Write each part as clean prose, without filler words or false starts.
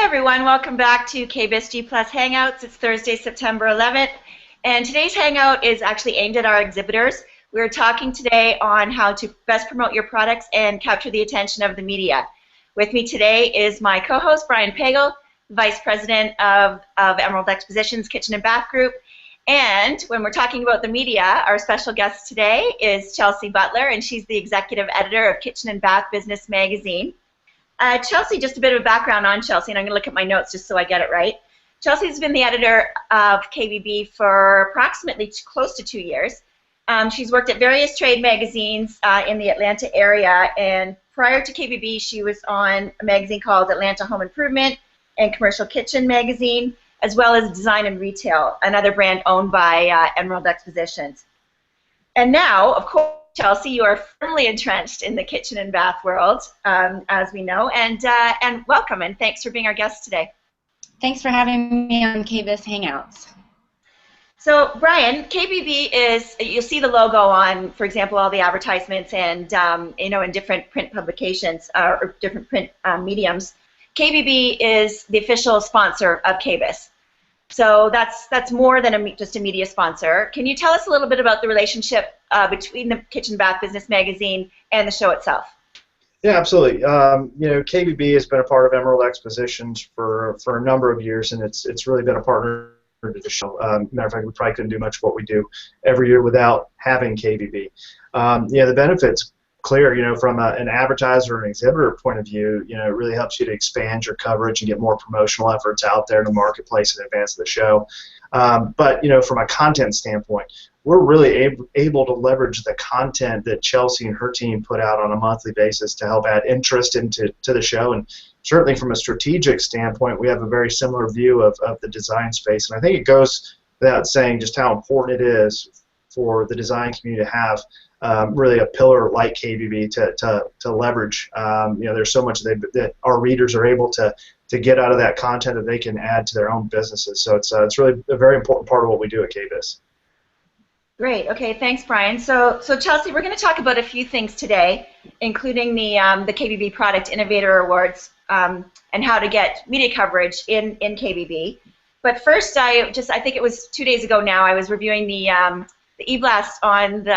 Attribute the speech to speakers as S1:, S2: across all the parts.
S1: everyone, welcome back to KBIS G Plus Hangouts. It's Thursday, September 11th, and today's Hangout is actually aimed at our exhibitors. We're talking today on how to best promote your products and capture the attention of the media. With me today is my co-host, Brian Pagel, Vice President of Emerald Expositions Kitchen and Bath Group. And when we're talking about the media, our special guest today is Chelsea Butler, and she's the Executive Editor of Kitchen and Bath Business Magazine. Chelsea, just a bit of background on Chelsea, and I'm going to look at my notes just so I get it right. Chelsea's been the editor of KBB for approximately close to 2 years. She's worked at various trade magazines in the Atlanta area, and prior to KBB, she was on a magazine called Atlanta Home Improvement and Commercial Kitchen Magazine, as well as Design and Retail, another brand owned by Emerald Expositions. And now, of course, Chelsea, you are firmly entrenched in the kitchen and bath world, as we know, and welcome, and thanks for being our guest today.
S2: Thanks for having me on KBIS Hangouts.
S1: So, Brian, KBB is, you'll see the logo on, for example, all the advertisements and, in different print publications or different print mediums. KBB is the official sponsor of KBIS. So that's more than just a media sponsor. Can you tell us a little bit about the relationship between the Kitchen Bath Business Magazine and the show itself?
S3: Yeah, absolutely. KBB has been a part of Emerald Expositions for a number of years, and it's really been a partner to the show. Matter of fact, we probably couldn't do much of what we do every year without having KBB. The benefits clear, from an advertiser or an exhibitor point of view, it really helps you to expand your coverage and get more promotional efforts out there in the marketplace in advance of the show. But from a content standpoint, we're really able to leverage the content that Chelsea and her team put out on a monthly basis to help add interest into the show. And certainly from a strategic standpoint, we have a very similar view of the design space. And I think it goes without saying just how important it is for the design community to have really a pillar like KBB to leverage. There's so much that our readers are able to get out of that content that they can add to their own businesses. So it's really a very important part of what we do at KBIS.
S1: Great. Okay. Thanks, Brian. So Chelsea, we're going to talk about a few things today, including the KBB Product Innovator Awards and how to get media coverage in KBB. But first, I think it was 2 days ago now, I was reviewing the e-blast on the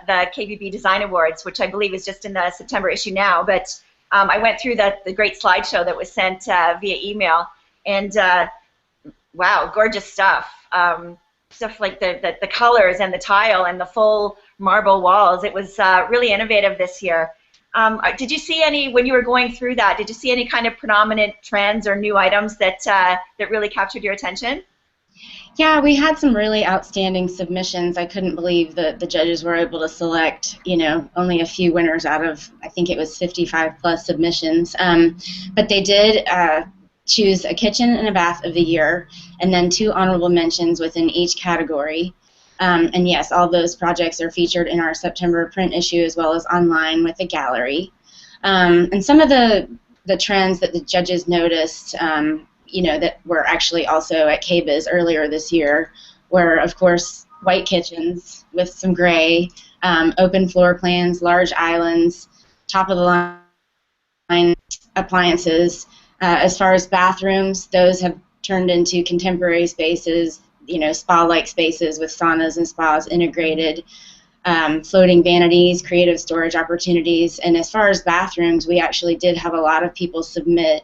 S1: KBB Design Awards, which I believe is just in the September issue now. But I went through the great slideshow that was sent via email, and wow, gorgeous stuff. Stuff like the colors and the tile and the full marble walls. It was really innovative this year. Did you see any, when you were going through that, did you see any kind of predominant trends or new items that really captured your attention?
S2: Yeah, we had some really outstanding submissions. I couldn't believe that the judges were able to select, only a few winners out of, I think it was 55 plus submissions. But they did choose a kitchen and a bath of the year, and then 2 honorable mentions within each category. And yes, all those projects are featured in our September print issue as well as online with a gallery. And some of the trends that the judges noticed, that were actually also at KBIS earlier this year were, of course, white kitchens with some gray, open floor plans, large islands, top-of-the-line appliances. As far as bathrooms, those have turned into contemporary spaces, spa-like spaces with saunas and spas integrated, floating vanities, creative storage opportunities. And as far as bathrooms, we actually did have a lot of people submit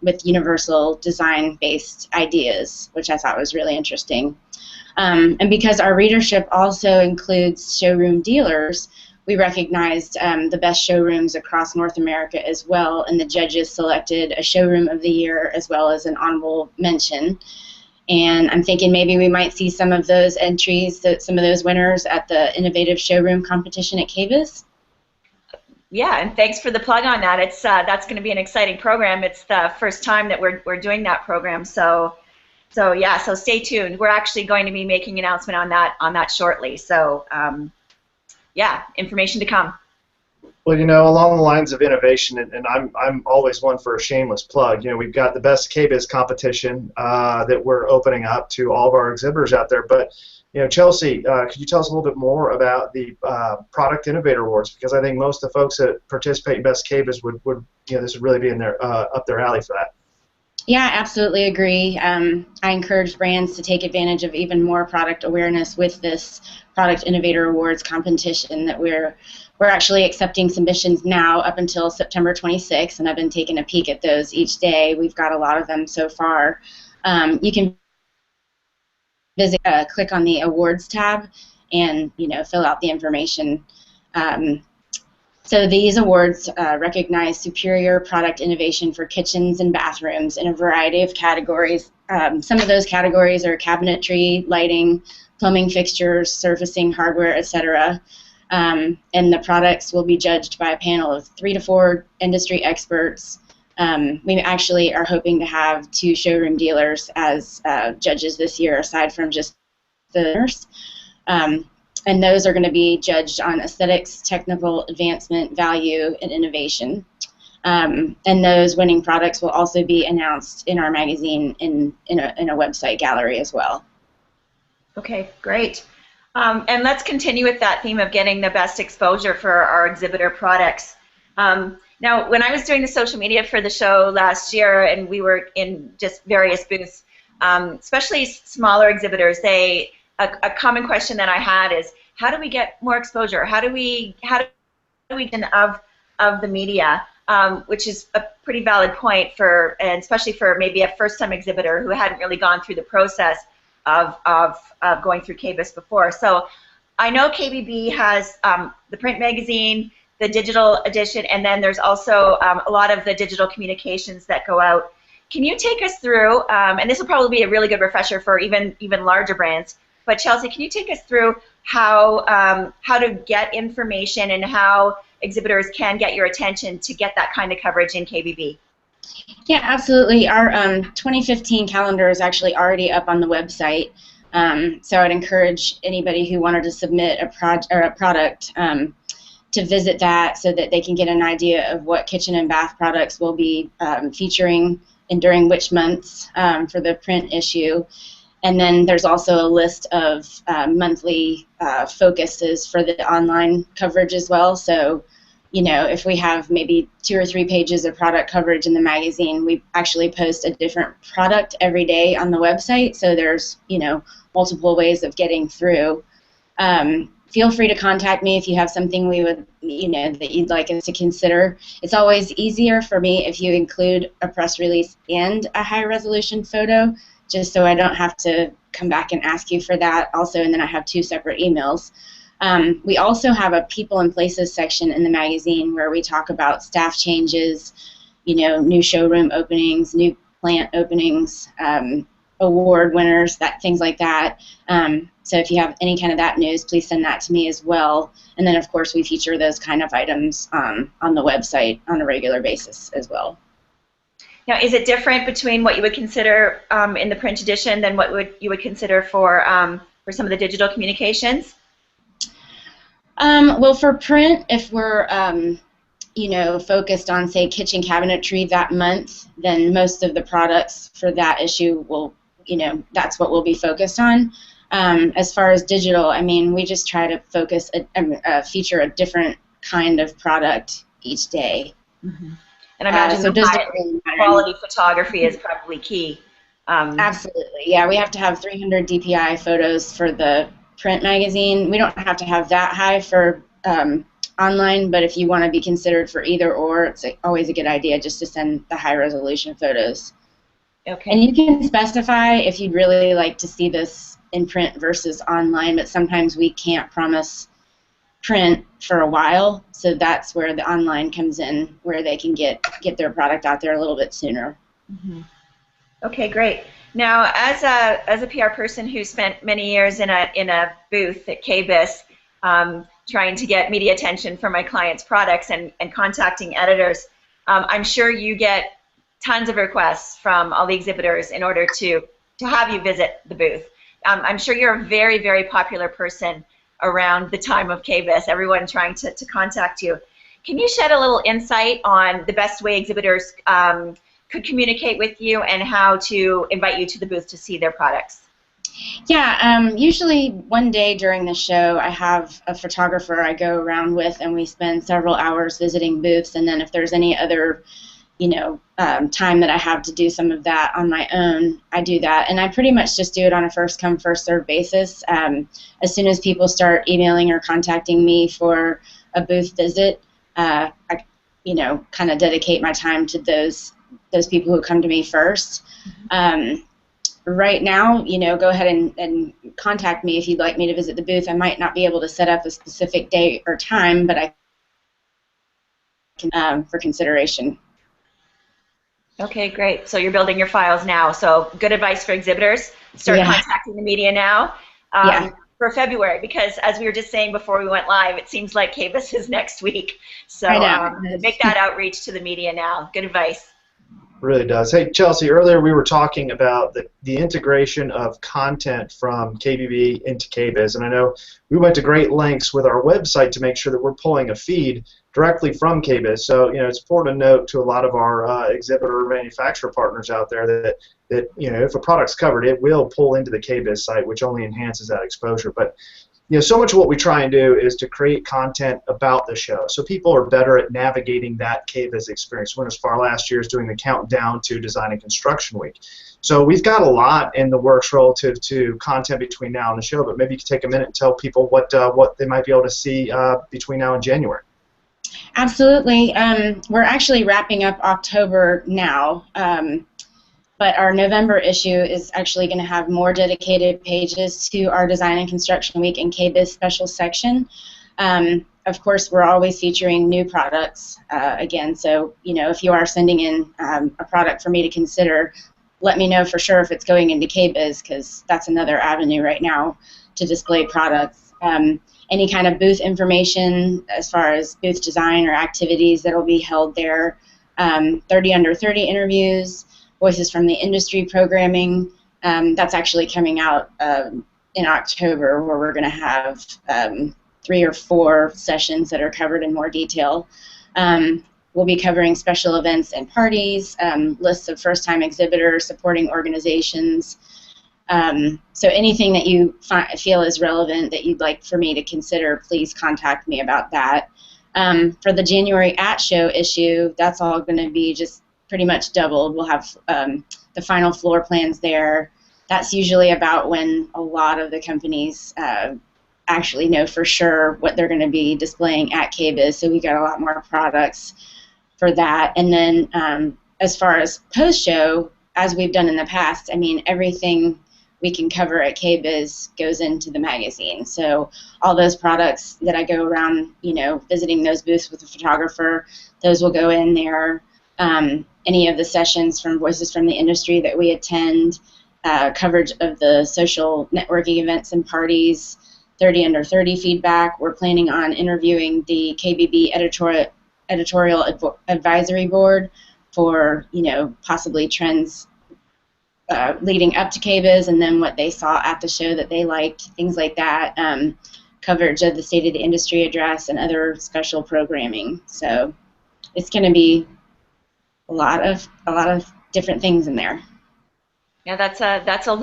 S2: with universal design-based ideas, which I thought was really interesting. And because our readership also includes showroom dealers, we recognized the best showrooms across North America as well, and the judges selected a showroom of the year as well as an honorable mention. And I'm thinking maybe we might see some of those entries, some of those winners at the Innovative Showroom competition at KBIS.
S1: Yeah, and thanks for the plug on that. It's that's going to be an exciting program. It's the first time that we're doing that program. So stay tuned. We're actually going to be making an announcement on that shortly. So yeah, information to come.
S3: Well, along the lines of innovation, and I'm always one for a shameless plug. We've got the best KBIS competition that we're opening up to all of our exhibitors out there. But Chelsea, could you tell us a little bit more about the Product Innovator Awards? Because I think most of the folks that participate in Best KBIS would this would really be in their up their alley for that.
S2: Yeah, absolutely agree. I encourage brands to take advantage of even more product awareness with this Product Innovator Awards competition that we're actually accepting submissions now up until September 26th, and I've been taking a peek at those each day. We've got a lot of them so far. You can click on the awards tab and fill out the information. So these awards recognize superior product innovation for kitchens and bathrooms in a variety of categories. Some of those categories are cabinetry, lighting, plumbing fixtures, surfacing hardware, etc. And the products will be judged by a panel of 3 to 4 industry experts. We actually are hoping to have 2 showroom dealers as judges this year, aside from just the winners. And those are going to be judged on aesthetics, technical advancement, value, and innovation. And those winning products will also be announced in our magazine in a website gallery as well.
S1: Okay, great. And let's continue with that theme of getting the best exposure for our exhibitor products. Now, when I was doing the social media for the show last year, and we were in just various booths, especially smaller exhibitors, a common question that I had is, how do we get more exposure? How do we of the media, which is a pretty valid point and especially for maybe a first-time exhibitor who hadn't really gone through the process of going through KBIS before. So I know KBB has the print magazine, the digital edition, and then there's also a lot of the digital communications that go out. Can you take us through, and this will probably be a really good refresher for even larger brands, but Chelsea, can you take us through how to get information and how exhibitors can get your attention to get that kind of coverage in KBB?
S2: Yeah, absolutely. Our 2015 calendar is actually already up on the website, so I'd encourage anybody who wanted to submit a product to visit that so that they can get an idea of what kitchen and bath products will be featuring and during which months for the print issue. And then there's also a list of monthly focuses for the online coverage as well. So, if we have maybe 2 or 3 pages of product coverage in the magazine, we actually post a different product every day on the website. So there's, multiple ways of getting through. Feel free to contact me if you have something that you'd like us to consider. It's always easier for me if you include a press release and a high-resolution photo, just so I don't have to come back and ask you for that also, and then I have 2 separate emails. We also have a People and Places section in the magazine where we talk about staff changes, new showroom openings, new plant openings, award winners, things like that. So if you have any kind of that news, please send that to me as well. And then, of course, we feature those kind of items on the website on a regular basis as well.
S1: Now, is it different between what you would consider in the print edition than what you would consider for some of the digital communications?
S2: Well, for print, if we're focused on, say, kitchen cabinetry that month, then most of the products for that issue will, that's what we'll be focused on. As far as digital, we just try to focus, feature a different kind of product each day.
S1: Mm-hmm. And I imagine
S2: so
S1: the quality photography is probably key.
S2: Absolutely, yeah. We have to have 300 DPI photos for the print magazine. We don't have to have that high for online, but if you want to be considered for either or, it's always a good idea just to send the high-resolution photos.
S1: Okay.
S2: And you can specify if you'd really like to see this in print versus online, but sometimes we can't promise print for a while, so that's where the online comes in, where they can get their product out there a little bit sooner.
S1: Mm-hmm. Okay, great. Now, as a PR person who spent many years in a booth at KBIS, trying to get media attention for my clients' products and contacting editors, I'm sure you get tons of requests from all the exhibitors in order to have you visit the booth. I'm sure you're a very, very popular person around the time of KBIS, everyone trying to contact you. Can you shed a little insight on the best way exhibitors could communicate with you and how to invite you to the booth to see their products?
S2: Yeah, usually one day during the show I have a photographer I go around with, and we spend several hours visiting booths, and then if there's any other time that I have to do some of that on my own, I do that. And I pretty much just do it on a first come, first served basis. As soon as people start emailing or contacting me for a booth visit, I kind of dedicate my time to those people who come to me first. Right now, go ahead and contact me if you'd like me to visit the booth. I might not be able to set up a specific date or time, but I can for consideration.
S1: Okay, great. So you're building your files now. So good advice for exhibitors. Start contacting the media now for February, because as we were just saying before we went live, it seems like KBIS is next week. So make that outreach to the media now. Good advice.
S3: Really does. Hey, Chelsea, earlier we were talking about the integration of content from KBB into KBIS, and I know we went to great lengths with our website to make sure that we're pulling a feed directly from KBIS. So, it's important to note to a lot of our exhibitor manufacturer partners out there that if a product's covered, it will pull into the KBIS site, which only enhances that exposure. But so much of what we try and do is to create content about the show, so people are better at navigating that KBIS experience. Went as far last year as doing the countdown to Design and Construction Week. So we've got a lot in the works relative to content between now and the show, but maybe you could take a minute and tell people what they might be able to see between now and January.
S2: Absolutely. We're actually wrapping up October now. But our November issue is actually going to have more dedicated pages to our Design and Construction Week and KBIS special section. Of course, we're always featuring new products again, so if you are sending in a product for me to consider, let me know for sure if it's going into KBIS, because that's another avenue right now to display products. Any kind of booth information as far as booth design or activities that will be held there, 30 under 30 interviews, Voices from the Industry programming. That's actually coming out in October, where we're going to have 3 or 4 sessions that are covered in more detail. We'll be covering special events and parties, lists of first-time exhibitors, supporting organizations. So anything that you feel is relevant that you'd like for me to consider, please contact me about that. For the January at-show issue, that's all going to be just pretty much doubled. We'll have the final floor plans there. That's usually about when a lot of the companies actually know for sure what they're going to be displaying at KBIS, so we got a lot more products for that. And then as far as post-show, as we've done in the past, everything we can cover at KBIS goes into the magazine. So all those products that I go around, visiting those booths with a photographer, those will go in there. Any of the sessions from Voices from the Industry that we attend, coverage of the social networking events and parties, 30 under 30 feedback. We're planning on interviewing the KBB editorial advisory board for, possibly trends leading up to KBIS, and then what they saw at the show that they liked, things like that. Coverage of the State of the Industry address and other special programming. So it's going to be a lot of different things in there.
S1: Yeah, that's a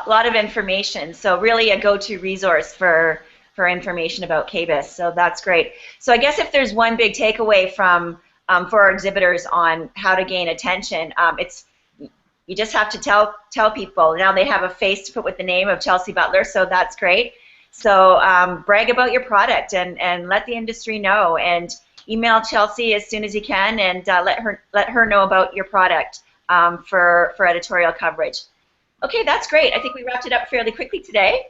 S1: lot of information. So really a go-to resource for information about KBIS. So that's great. So I guess if there's one big takeaway from for our exhibitors on how to gain attention, it's you just have to tell people. Now they have a face to put with the name of Chelsea Butler, so that's great. So brag about your product and let the industry know, and email Chelsea as soon as you can, and let her know about your product for editorial coverage. Okay, that's great. I think we wrapped it up fairly quickly today.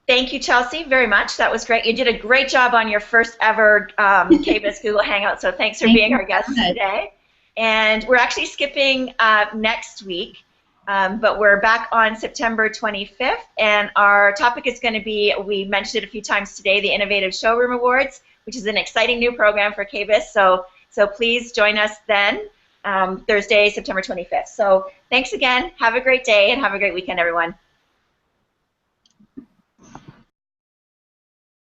S1: Thank you, Chelsea, very much. That was great. You did a great job on your first ever KBIS Google Hangout, so thanks for being our guest today. And we're actually skipping next week, but we're back on September 25th, and our topic is going to be, we mentioned it a few times today, the Innovative Showroom Awards, which is an exciting new program for KBIS, so please join us then, Thursday, September 25th. So thanks again, have a great day, and have a great weekend, everyone.